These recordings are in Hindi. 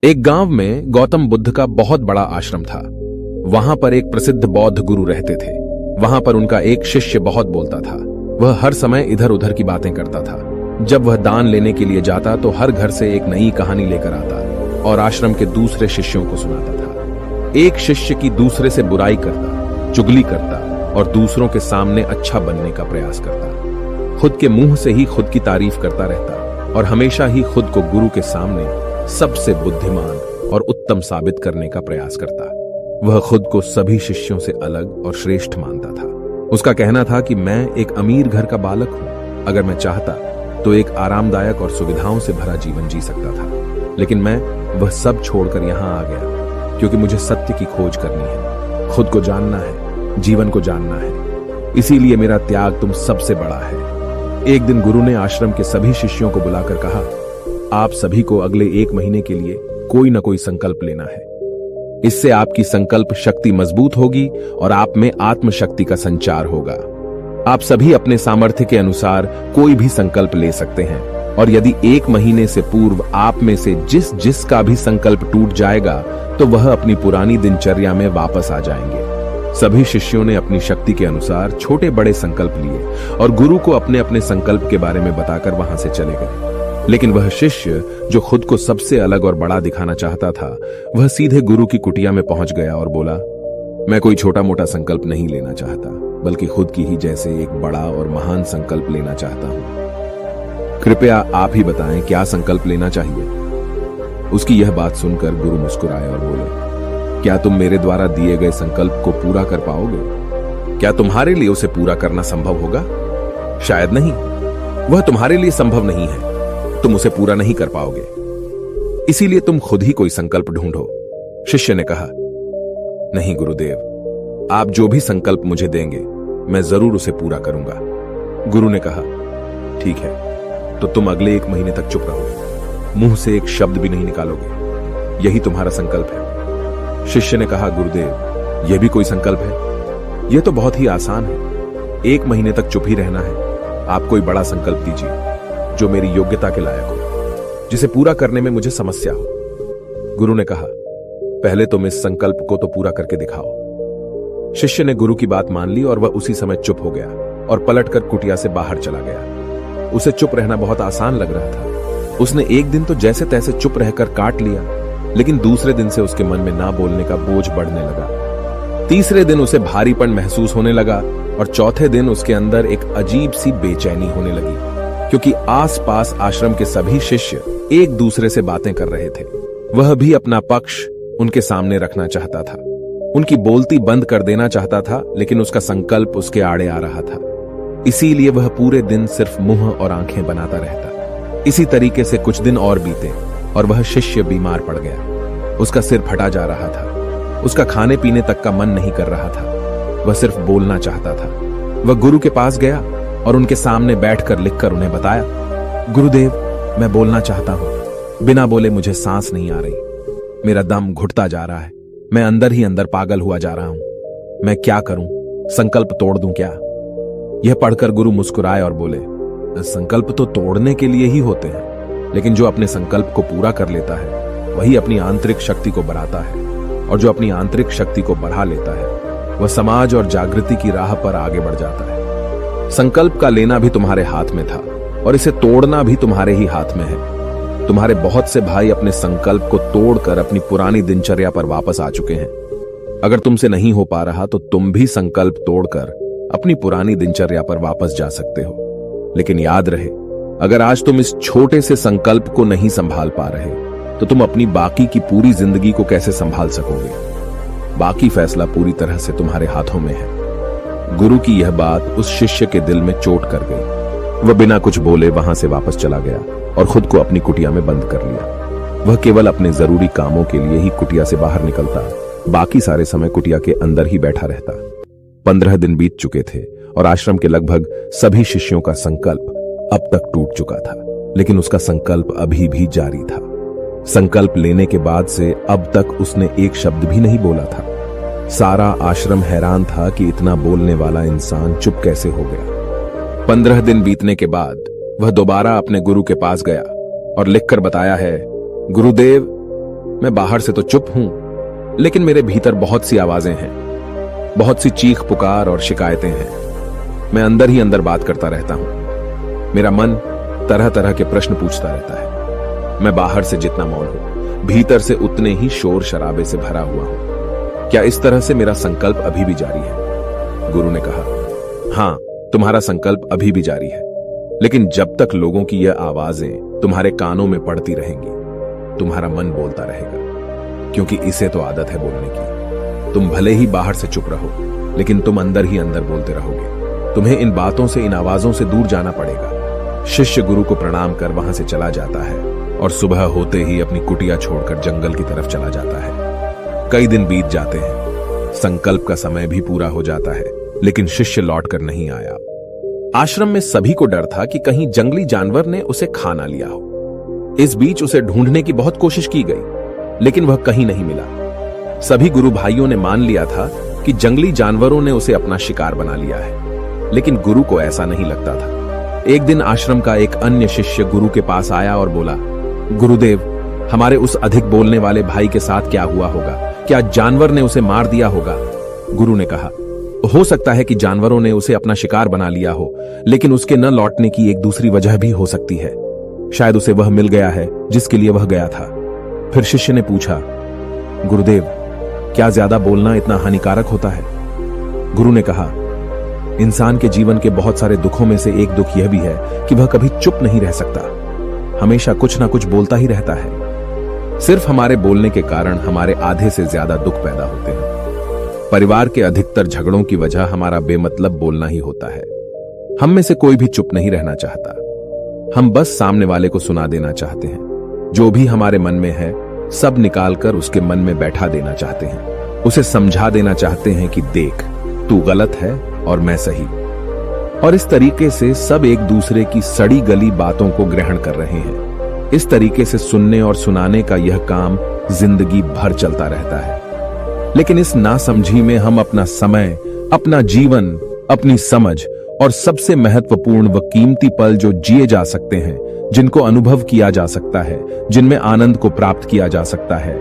एक गांव में गौतम बुद्ध का बहुत बड़ा आश्रम था। वहां पर एक प्रसिद्ध बौद्ध गुरु रहते थे। वहां पर उनका एक शिष्य बहुत बोलता था। वह हर समय इधर उधर की बातें करता था। जब वह दान लेने के लिए जाता तो हर घर से एक नई कहानी लेकर आता और आश्रम के दूसरे शिष्यों को सुनाता था। एक शिष्य की दूसरे से बुराई करता, चुगली करता और दूसरों के सामने अच्छा बनने का प्रयास करता। खुद के मुंह से ही खुद की तारीफ करता रहता और हमेशा ही खुद को गुरु के सामने सबसे बुद्धिमान और उत्तम साबित करने का प्रयास करता। वह खुद को सभी शिष्यों से अलग और श्रेष्ठ मानता था। उसका कहना था कि मैं एक अमीर घर का बालक हूं। अगर मैं चाहता तो एक आरामदायक और सुविधाओं से भरा जीवन जी सकता था, लेकिन मैं वह सब छोड़कर यहां आ गया क्योंकि मुझे सत्य की खोज करनी है, खुद को जानना है, जीवन को जानना है। इसीलिए मेरा त्याग तुम सबसे बड़ा है। एक दिन गुरु ने आश्रम के सभी शिष्यों को बुलाकर कहा, आप सभी को अगले 1 महीने के लिए कोई ना कोई संकल्प लेना है। इससे आपकी संकल्प शक्ति मजबूत होगी और आप में आत्मशक्ति का संचार होगा। आप सभी अपने सामर्थ्य के अनुसार कोई भी संकल्प ले सकते हैं और यदि 1 महीने से पूर्व आप में से जिसका भी संकल्प टूट जाएगा तो वह अपनी पुरानी दिनचर्या में वापस आ जाएंगे। सभी शिष्यों ने अपनी शक्ति के अनुसार छोटे बड़े संकल्प लिए और गुरु को अपने अपने संकल्प के बारे में बताकर वहां से चले गए। लेकिन वह शिष्य जो खुद को सबसे अलग और बड़ा दिखाना चाहता था, वह सीधे गुरु की कुटिया में पहुंच गया और बोला, मैं कोई छोटा मोटा संकल्प नहीं लेना चाहता, बल्कि खुद की ही जैसे एक बड़ा और महान संकल्प लेना चाहता हूं। कृपया आप ही बताएं क्या संकल्प लेना चाहिए। उसकी यह बात सुनकर गुरु मुस्कुराए और बोले, क्या तुम मेरे द्वारा दिए गए संकल्प को पूरा कर पाओगे? क्या तुम्हारे लिए उसे पूरा करना संभव होगा? शायद नहीं। वह तुम्हारे लिए संभव नहीं है, तुम उसे पूरा नहीं कर पाओगे। इसीलिए तुम खुद ही कोई संकल्प ढूंढो। शिष्य ने कहा, नहीं गुरुदेव, आप जो भी संकल्प मुझे देंगे मैं जरूर उसे पूरा करूंगा। गुरु ने कहा, ठीक है, तो तुम अगले 1 महीने तक चुप रहो, मुंह से एक शब्द भी नहीं निकालोगे। यही तुम्हारा संकल्प है। शिष्य ने कहा, गुरुदेव, यह भी कोई संकल्प है? यह तो बहुत ही आसान है। 1 महीने तक चुप ही रहना है। आप कोई बड़ा संकल्प दीजिए जो मेरी योग्यता के लायक हो, जिसे पूरा करने में मुझे समस्या हो। गुरु ने कहा, पहले तुम इस संकल्प को तो पूरा करके दिखाओ। शिष्य ने गुरु की बात मान ली और वह उसी समय चुप हो गया और पलटकर कुटिया से बाहर चला गया। उसे चुप रहना बहुत आसान लग रहा था। उसने एक दिन तो जैसे तैसे चुप रहकर काट लिया, लेकिन दूसरे दिन से उसके मन में ना बोलने का बोझ बढ़ने लगा। तीसरे दिन उसे भारीपन महसूस होने लगा और चौथे दिन उसके अंदर एक अजीब सी बेचैनी होने लगी, क्योंकि आसपास आश्रम के सभी शिष्य एक दूसरे से बातें कर रहे थे। वह भी अपना पक्ष उनके सामने रखना चाहता था, उनकी बोलती बंद कर देना चाहता था, लेकिन उसका संकल्प उसके आड़े आ रहा था। इसीलिए वह पूरे दिन सिर्फ मुंह और आंखें बनाता रहता। इसी तरीके से कुछ दिन और बीते और वह शिष्य बीमार पड़ गया। उसका सिर फटा जा रहा था। उसका खाने पीने तक का मन नहीं कर रहा था। वह सिर्फ बोलना चाहता था। वह गुरु के पास गया और उनके सामने बैठकर लिखकर उन्हें बताया, गुरुदेव, मैं बोलना चाहता हूं। बिना बोले मुझे सांस नहीं आ रही। मेरा दम घुटता जा रहा है। मैं अंदर ही अंदर पागल हुआ जा रहा हूं। मैं क्या करूं? संकल्प तोड़ दूं क्या? यह पढ़कर गुरु मुस्कुराए और बोले, संकल्प तो तोड़ने के लिए ही होते हैं, लेकिन जो अपने संकल्प को पूरा कर लेता है वही अपनी आंतरिक शक्ति को बढ़ाता है, और जो अपनी आंतरिक शक्ति को बढ़ा लेता है वह समाज और जागृति की राह पर आगे बढ़ जाता है। संकल्प का लेना भी तुम्हारे हाथ में था और इसे तोड़ना भी तुम्हारे ही हाथ में है। तुम्हारे बहुत से भाई अपने संकल्प को तोड़कर अपनी पुरानी दिनचर्या पर वापस आ चुके हैं। अगर तुमसे नहीं हो पा रहा तो तुम भी संकल्प तोड़कर अपनी पुरानी दिनचर्या पर वापस जा सकते हो। लेकिन याद रहे, अगर आज तुम इस छोटे से संकल्प को नहीं संभाल पा रहे तो तुम अपनी बाकी की पूरी जिंदगी को कैसे संभाल सकोगे? बाकी फैसला पूरी तरह से तुम्हारे हाथों में है। गुरु की यह बात उस शिष्य के दिल में चोट कर गई। वह बिना कुछ बोले वहां से वापस चला गया और खुद को अपनी कुटिया में बंद कर लिया। वह केवल अपने जरूरी कामों के लिए ही कुटिया से बाहर निकलता, बाकी सारे समय कुटिया के अंदर ही बैठा रहता। 15 दिन बीत चुके थे और आश्रम के लगभग सभी शिष्यों का संकल्प अब तक टूट चुका था, लेकिन उसका संकल्प अभी भी जारी था। संकल्प लेने के बाद से अब तक उसने एक शब्द भी नहीं बोला था। सारा आश्रम हैरान था कि इतना बोलने वाला इंसान चुप कैसे हो गया। 15 दिन बीतने के बाद वह दोबारा अपने गुरु के पास गया और लिखकर बताया है, गुरुदेव, मैं बाहर से तो चुप हूं, लेकिन मेरे भीतर बहुत सी आवाजें हैं, बहुत सी चीख पुकार और शिकायतें हैं। मैं अंदर ही अंदर बात करता रहता हूं। मेरा मन तरह तरह के प्रश्न पूछता रहता है। मैं बाहर से जितना मौन हूं, भीतर से उतने ही शोर शराबे से भरा हुआ हूं। क्या इस तरह से मेरा संकल्प अभी भी जारी है? गुरु ने कहा, हां, तुम्हारा संकल्प अभी भी जारी है, लेकिन जब तक लोगों की यह आवाजें तुम्हारे कानों में पड़ती रहेंगी, तुम्हारा मन बोलता रहेगा, क्योंकि इसे तो आदत है बोलने की। तुम भले ही बाहर से चुप रहो, लेकिन तुम अंदर ही अंदर बोलते रहोगे। तुम्हें इन बातों से, इन आवाजों से दूर जाना पड़ेगा। शिष्य गुरु को प्रणाम कर वहां से चला जाता है और सुबह होते ही अपनी कुटिया छोड़कर जंगल की तरफ चला जाता है। कई दिन बीत जाते हैं, संकल्प का समय भी पूरा हो जाता है, लेकिन शिष्य लौटकर नहीं आया। आश्रम में सभी को डर था कि कहीं जंगली जानवर ने उसे खा ना लिया हो। इस बीच उसे ढूंढने की बहुत कोशिश की गई, लेकिन वह कहीं नहीं मिला। सभी गुरु भाइयों ने मान लिया था कि जंगली जानवरों ने उसे अपना शिकार बना लिया है, लेकिन गुरु को ऐसा नहीं लगता था। एक दिन आश्रम का एक अन्य शिष्य गुरु के पास आया और बोला, गुरुदेव, हमारे उस अधिक बोलने वाले भाई के साथ क्या हुआ होगा? क्या जानवर ने उसे मार दिया होगा? गुरु ने कहा, हो सकता है कि जानवरों ने उसे अपना शिकार बना लिया हो, लेकिन उसके न लौटने की एक दूसरी वजह भी हो सकती है। शायद उसे वह मिल गया है जिसके लिए वह गया था। फिर शिष्य ने पूछा, गुरुदेव, क्या ज्यादा बोलना इतना हानिकारक होता है? गुरु ने कहा, इंसान के जीवन के बहुत सारे दुखों में से एक दुख यह भी है कि वह कभी चुप नहीं रह सकता, हमेशा कुछ ना कुछ बोलता ही रहता है। सिर्फ हमारे बोलने के कारण हमारे आधे से ज्यादा दुख पैदा होते हैं। परिवार के अधिकतर झगड़ों की वजह हमारा बेमतलब बोलना ही होता है। हम में से कोई भी चुप नहीं रहना चाहता। हम बस सामने वाले को सुना देना चाहते हैं। जो भी हमारे मन में है, सब निकालकर उसके मन में बैठा देना चाहते हैं। उसे समझा देना चाहते हैं कि देख, तू गलत है और मैं सही। और इस तरीके से सब एक दूसरे की सड़ी गली बातों को ग्रहण कर रहे हैं। इस तरीके से सुनने और सुनाने का यह काम जिंदगी भर चलता रहता है। लेकिन इस नासमझी में हम अपना समय, अपना जीवन, अपनी समझ और सबसे महत्वपूर्ण व कीमती पल जो जिए जा सकते हैं, जिनको अनुभव किया जा सकता है, जिनमें आनंद को प्राप्त किया जा सकता है,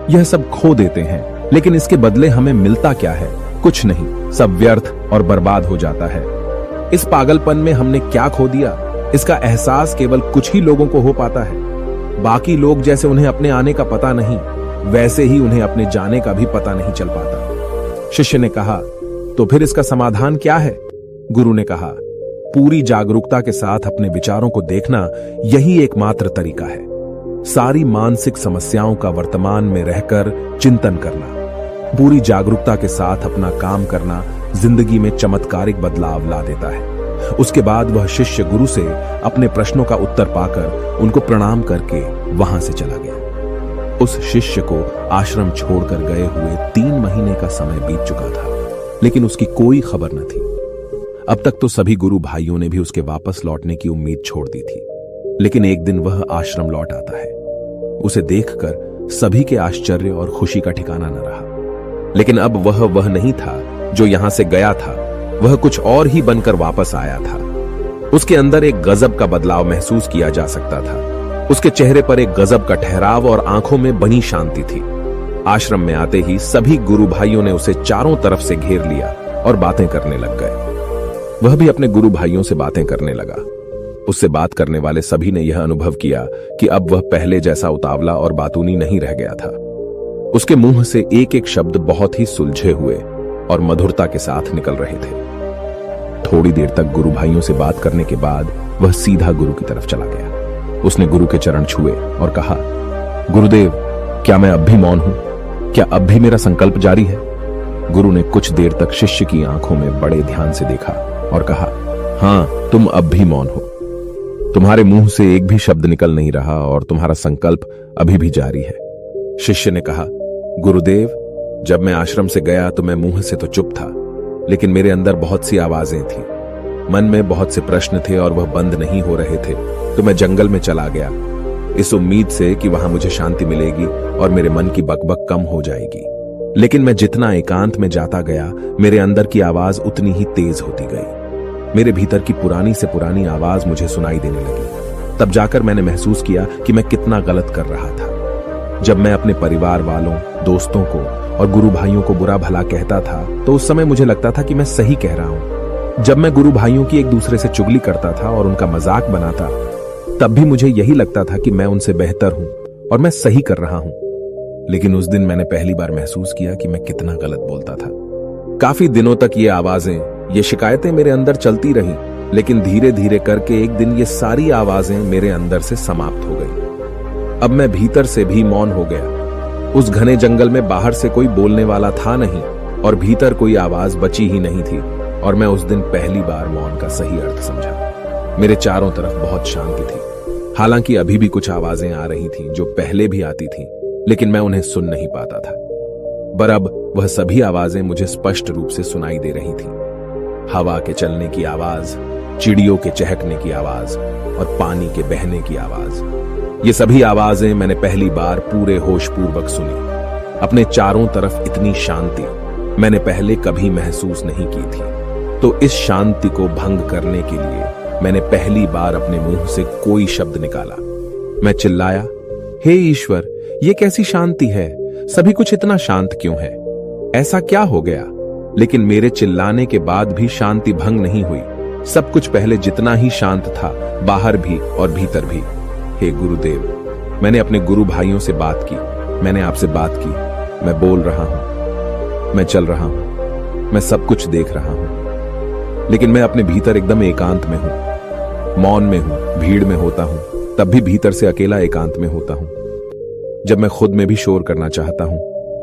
यह सब खो देते हैं। लेकिन इसके बदले हमें मिलता क्या है? कुछ नहीं, सब व्यर्थ और बर्बाद हो जाता है। इस पागलपन में हमने क्या खो दिया, इसका एहसास केवल कुछ ही लोगों को हो पाता है। बाकी लोग जैसे उन्हें अपने आने का पता नहीं, वैसे ही उन्हें अपने जाने का भी पता नहीं चल पाता। शिष्य ने कहा, तो फिर इसका समाधान क्या है? गुरु ने कहा, पूरी जागरूकता के साथ अपने विचारों को देखना यही एकमात्र तरीका है। सारी मानसिक समस्याओं का वर्तमान में रहकर चिंतन करना, पूरी जागरूकता के साथ अपना काम करना जिंदगी में चमत्कारिक बदलाव ला देता है। उसके बाद वह शिष्य गुरु से अपने प्रश्नों का उत्तर पाकर उनको प्रणाम करके वहां से चला गया। उस शिष्य को आश्रम छोड़कर गए हुए 3 महीने का समय बीत चुका था, लेकिन उसकी कोई खबर न थी। अब तक तो सभी गुरु भाइयों ने भी उसके वापस लौटने की उम्मीद छोड़ दी थी, लेकिन एक दिन वह आश्रम लौट आता है। उसे देखकर सभी के आश्चर्य और खुशी का ठिकाना न रहा। लेकिन अब वह नहीं था जो यहां से गया था, वह कुछ और ही बनकर वापस आया था। उसके अंदर एक गजब का बदलाव महसूस किया जा सकता था। उसके चेहरे पर एक गजब का ठहराव और आंखों में बनी शांति थी। आश्रम में आते ही सभी गुरु भाइयों ने उसे चारों तरफ से घेर लिया और बातें करने लग गए। वह भी अपने गुरु भाइयों से बातें करने लगा। उससे बात करने वाले सभी ने यह अनुभव किया कि अब वह पहले जैसा उतावला और बातूनी नहीं रह गया था। उसके मुंह से एक एक शब्द बहुत ही सुलझे हुए और मधुरता के साथ निकल रहे थे। थोड़ी देर तक गुरु भाइयों से बात करने के बाद वह सीधा गुरु की तरफ चला गया। उसने गुरु के चरण छुए और कहा, गुरुदेव, क्या मैं अब भी मौन हूं? क्या अब भी मेरा संकल्प जारी है? गुरु ने कुछ देर तक शिष्य की आंखों में बड़े ध्यान से देखा और कहा, हां, तुम अब भी मौन हो। तुम्हारे मुंह से एक भी शब्द निकल नहीं रहा और तुम्हारा संकल्प अभी भी जारी है। शिष्य ने कहा, गुरुदेव, जब मैं आश्रम से गया तो मैं मुंह से तो चुप था, लेकिन मेरे अंदर बहुत सी आवाजें थी। मन में बहुत से प्रश्न थे और वह बंद नहीं हो रहे थे, तो मैं जंगल में चला गया, इस उम्मीद से कि वहां मुझे शांति मिलेगी और मेरे मन की बकबक कम हो जाएगी। लेकिन मैं जितना एकांत में जाता गया, मेरे अंदर की आवाज उतनी ही तेज होती गई। मेरे भीतर की पुरानी से पुरानी आवाज मुझे सुनाई देने लगी। तब जाकर मैंने महसूस किया कि मैं कितना गलत कर रहा था। जब मैं अपने परिवार वालों, दोस्तों को और गुरु भाइयों को बुरा भला कहता था तो उस समय मुझे लगता था कि मैं सही कह रहा हूं। जब मैं गुरु भाइयों की एक दूसरे से चुगली करता था और उनका मजाक बनाता, तब भी मुझे यही लगता था कि मैं उनसे बेहतर हूं और मैं सही कर रहा हूं। लेकिन उस दिन मैंने पहली बार महसूस किया कि मैं कितना गलत बोलता था। काफी दिनों तक ये आवाजें, ये शिकायतें मेरे अंदर चलती रहीं, लेकिन धीरे धीरे करके एक दिन ये सारी आवाजें मेरे अंदर से समाप्त हो गई। अब मैं भीतर से भी मौन हो गया। उस घने जंगल में बाहर से कोई बोलने वाला था नहीं और भीतर कोई आवाज बची ही नहीं थी, और मैं उस दिन पहली बार मौन का सही अर्थ समझा। मेरे चारों तरफ बहुत शांति थी। हालांकि अभी भी कुछ आवाजें आ रही थीं जो पहले भी आती थीं, लेकिन मैं उन्हें सुन नहीं पाता था। पर अब वह सभी आवाजें मुझे स्पष्ट रूप से सुनाई दे रही थीं। हवा के चलने की आवाज, चिड़ियों के चहकने की आवाज और पानी के बहने की आवाज, ये सभी आवाजें मैंने पहली बार पूरे होशपूर्वक सुनी। अपने चारों तरफ इतनी शांति मैंने पहले कभी महसूस नहीं की थी। तो इस शांति को भंग करने के लिए मैंने पहली बार अपने मुंह से कोई शब्द निकाला। मैं चिल्लाया, हे ईश्वर, ये कैसी शांति है? सभी कुछ इतना शांत क्यों है? ऐसा क्या हो गया? लेकिन मेरे चिल्लाने के बाद भी शांति भंग नहीं हुई। सब कुछ पहले जितना ही शांत था, बाहर भी और भीतर भी। हे गुरुदेव, मैंने अपने गुरु भाइयों से बात की, मैंने आपसे बात की। मैं बोल रहा हूं, मैं चल रहा हूं, मैं सब कुछ देख रहा हूं, लेकिन मैं अपने भीतर एकदम एकांत में हूं, मौन में हूं, भीड़ में होता हूं, तब भी भीतर से अकेला एकांत में होता हूं। जब मैं खुद में भी शोर करना चाहता हूं,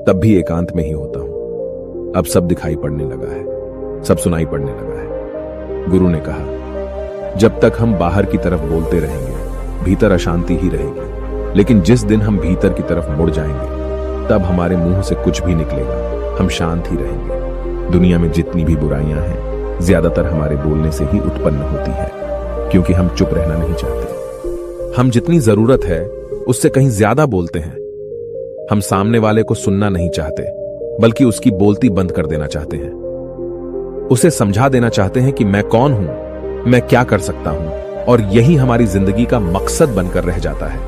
तब भी एकांत में ही होता हूं। अब सब दिखाई पड़ने लगा है, सब सुनाई पड़ने लगा है। गुरु ने कहा, जब तक हम बाहर की तरफ बोलते रहेंगे, भीतर अशांति ही रहेगी। लेकिन जिस दिन हम भीतर की तरफ मुड़ जाएंगे, तब हमारे मुंह से कुछ भी निकलेगा, हम शांत ही रहेंगे। दुनिया में जितनी भी बुराइयां हैं, ज्यादातर हमारे बोलने से ही उत्पन्न होती है, क्योंकि हम चुप रहना नहीं चाहते। हम जितनी जरूरत है उससे कहीं ज्यादा बोलते हैं। हम सामने वाले को सुनना नहीं चाहते, बल्कि उसकी बोलती बंद कर देना चाहते हैं। उसे समझा देना चाहते हैं कि मैं कौन हूं, मैं क्या कर सकता हूं, और यही हमारी जिंदगी का मकसद बनकर रह जाता है।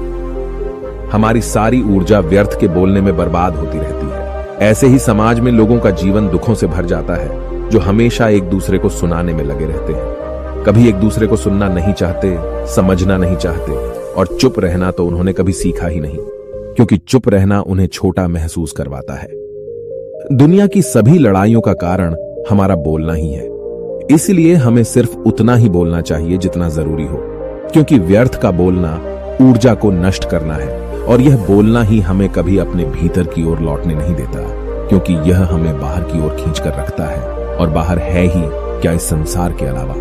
हमारी सारी ऊर्जा व्यर्थ के बोलने में बर्बाद होती रहती है। ऐसे ही समाज में लोगों का जीवन दुखों से भर जाता है, जो हमेशा एक दूसरे को सुनाने में लगे रहते हैं। कभी एक दूसरे को सुनना नहीं चाहते, समझना नहीं चाहते, और चुप रहना तो उन्होंने कभी सीखा ही नहीं, क्योंकि चुप रहना उन्हें छोटा महसूस करवाता है। दुनिया की सभी लड़ाइयों का कारण हमारा बोलना ही है। इसलिए हमें सिर्फ उतना ही बोलना चाहिए जितना जरूरी हो, क्योंकि व्यर्थ का बोलना ऊर्जा को नष्ट करना है, और यह बोलना ही हमें कभी अपने भीतर की ओर लौटने नहीं देता, क्योंकि यह हमें बाहर की ओर खींचकर रखता है, और बाहर है ही क्या इस संसार के अलावा।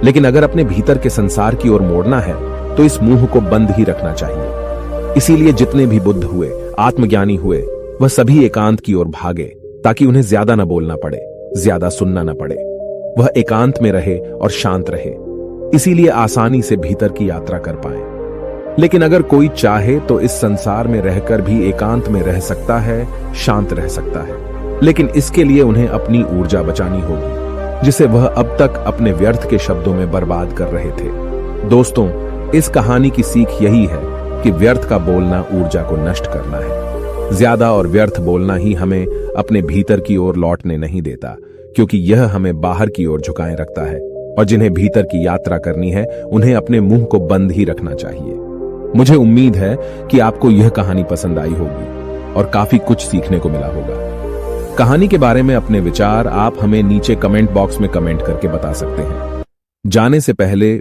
लेकिन अगर अपने भीतर के संसार की ओर मोड़ना है, तो इस मुंह को बंद ही रखना चाहिए। इसीलिए जितने भी बुद्ध हुए, आत्मज्ञानी हुए, वह सभी एकांत की ओर भागे, ताकि उन्हें ज्यादा न बोलना पड़े, ज्यादा सुनना न पड़े। वह एकांत में रहे और शांत रहे, इसीलिए आसानी से भीतर की यात्रा कर पाए। लेकिन अगर कोई चाहे तो इस संसार में रहकर भी एकांत में रह सकता है, शांत रह सकता है, लेकिन इसके लिए उन्हें अपनी ऊर्जा बचानी होगी, जिसे वह अब तक अपने व्यर्थ के शब्दों में बर्बाद कर रहे थे। दोस्तों, इस कहानी की सीख यही है कि व्यर्थ का बोलना ऊर्जा को नष्ट करना है। ज्यादा और व्यर्थ बोलना ही हमें अपने भीतर की ओर लौटने नहीं देता, क्योंकि यह हमें बाहर की ओर झुकाए रखता है, और जिन्हें भीतर की यात्रा करनी है, उन्हें अपने मुंह को बंद ही रखना चाहिए। मुझे उम्मीद है कि आपको यह कहानी पसंद आई होगी और काफी कुछ सीखने को मिला होगा। कहानी के बारे में अपने विचार आप हमें नीचे कमेंट बॉक्स में कमेंट करके बता सकते हैं। जाने से पहले